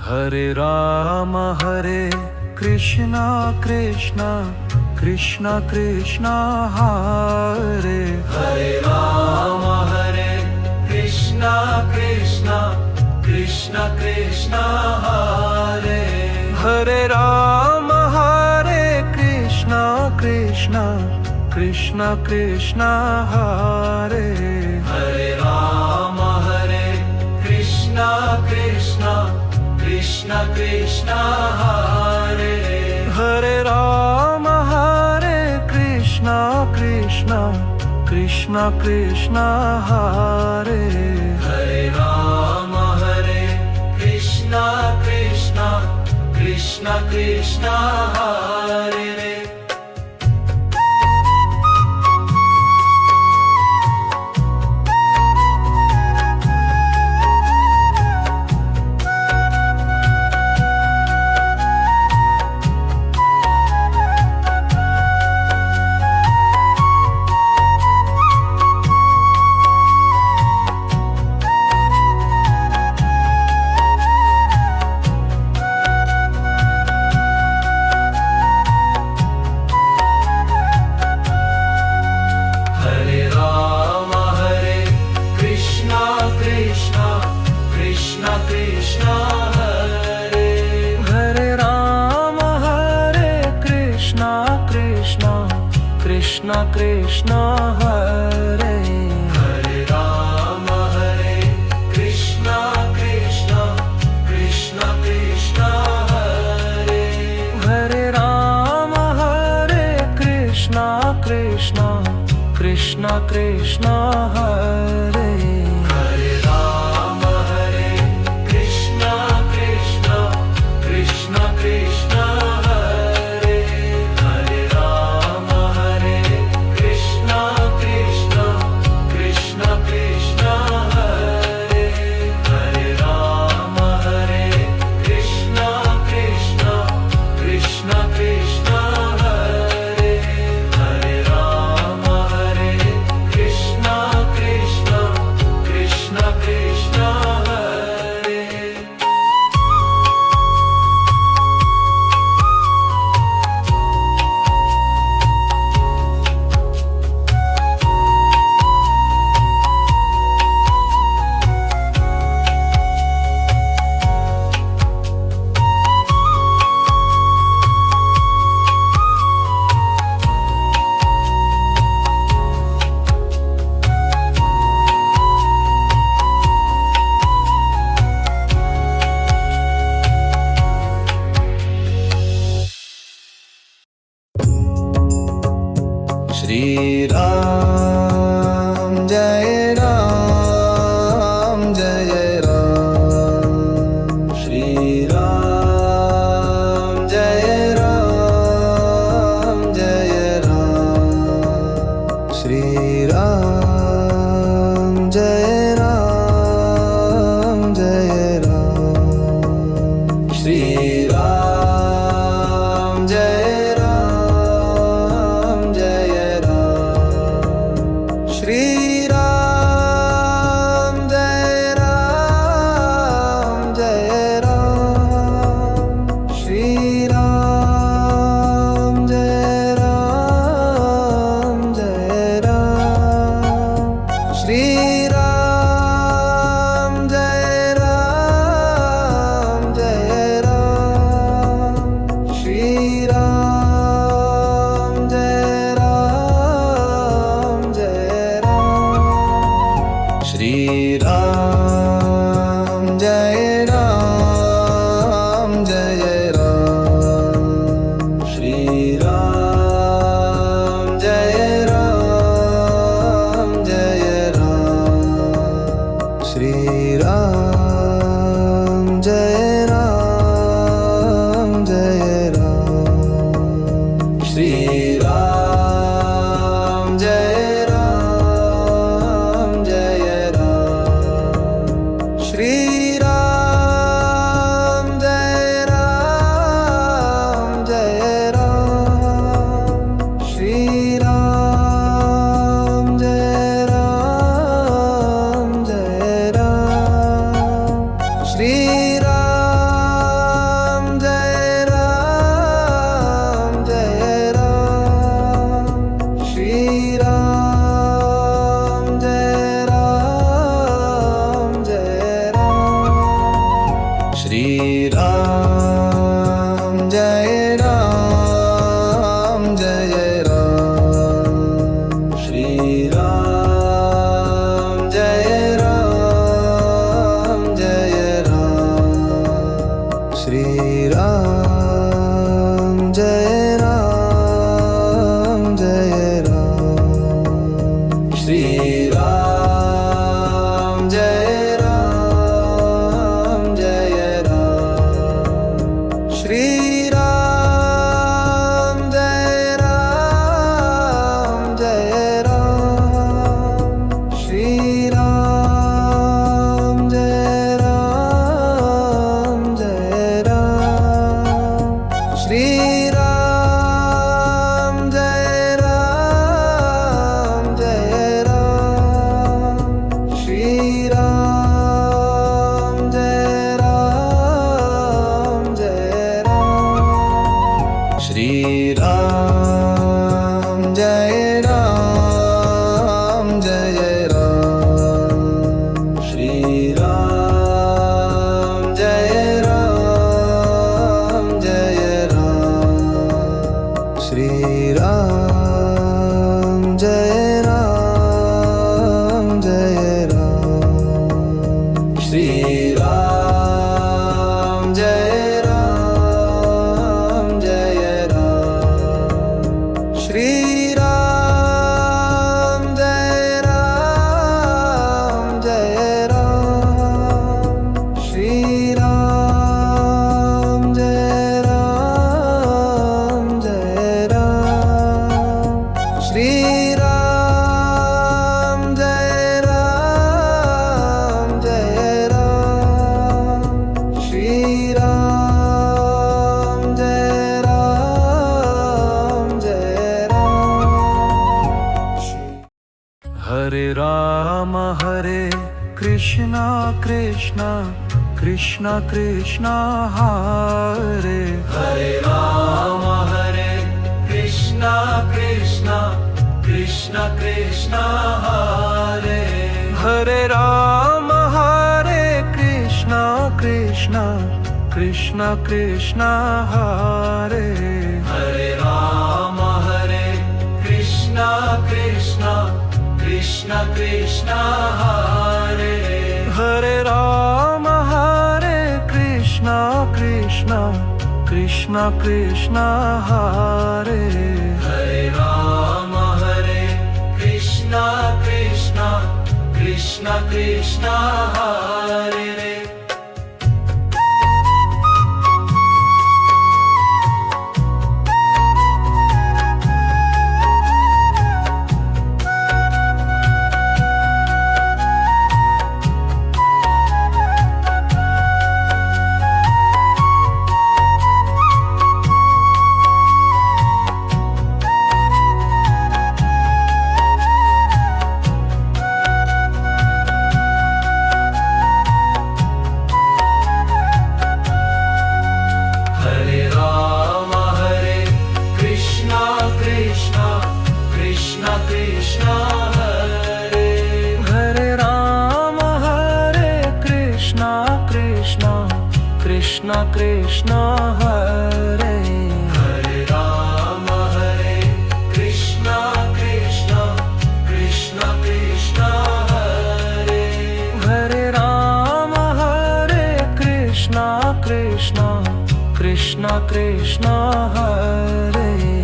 Hare Krishna Krishna Krishna Krishna Hare Hare Ram Hare Krishna Krishna Krishna Krishna Hare Hare Ram Hare Krishna Krishna Krishna Krishna Hare Hare Ram Hare Krishna Krishna Krishna Krishna Hare Hare Ram Hare Krishna Krishna Krishna Krishna Hare Hare Ram Hare Krishna Krishna Krishna Krishna Hare Hare Ram Hare Krishna Krishna Krishna Krishna Hare Hare Ram Hare Krishna Krishna Krishna Krishna Hare Hare Ram Hare Krishna Krishna Krishna Krishna Hare Hare Ram Hare Krishna Krishna Krishna Krishna Hare Hare Ram Hare Krishna Krishna Krishna Krishna Hare Hare Ram Hare Krishna Krishna Krishna Krishna Hare Hare Ram Hare Krishna Krishna Krishna Krishna Hare Hare Ram Hare Krishna Krishna Krishna Krishna Hare Shri Ram Jai Ram Jai Ram Shri Ram Jai Ram Jai Ram Shri Ram Jai Ram Jai Ram Shri Ram Jai Ram Jai Ram Shri Ram Jai Ram Jai Ram Shri Ram Jai Ram Jai Ram Shri Ram Jai Ram Jai Ram Shriram Jai Ram Jai Ram Shriram Jai Ram Jai Ram Shriram Jai Ram Jai Ram Shriram Jai Ram Jai Ram Shriram Jai Ram Jai Ram Shriram Jai Ram Jai Ram Shriram Jai Ram Jai Ram Shriram Jai Ram Jai Ram Shriram Jai Ram Jai Ram Shriram Jai Ram Jai Ram Shriram Jai Ram Jai Ram Shriram Jai Ram Jai Ram Shriram Jai Ram Jai Ram Shriram Jai Ram Jai Ram Shriram Jai Ram Jai Ram Shriram Jai Ram Jai Ram Hare Ram Hare Krishna Krishna Krishna Krishna Hare Hare Ram Hare Krishna Krishna Krishna Krishna Hare Hare Ram Hare Krishna Krishna Krishna Krishna Hare Hare Ram Hare Krishna Krishna Krishna Krishna Hare Hare Ram Hare Krishna Krishna Krishna Krishna Hare Hare Ram Hare Krishna Krishna Krishna Krishna Hare Krishna Krishna Hare Hare Ram Hare Krishna Krishna Krishna Krishna Hare Hare Ram Hare Krishna Krishna Krishna Krishna Hare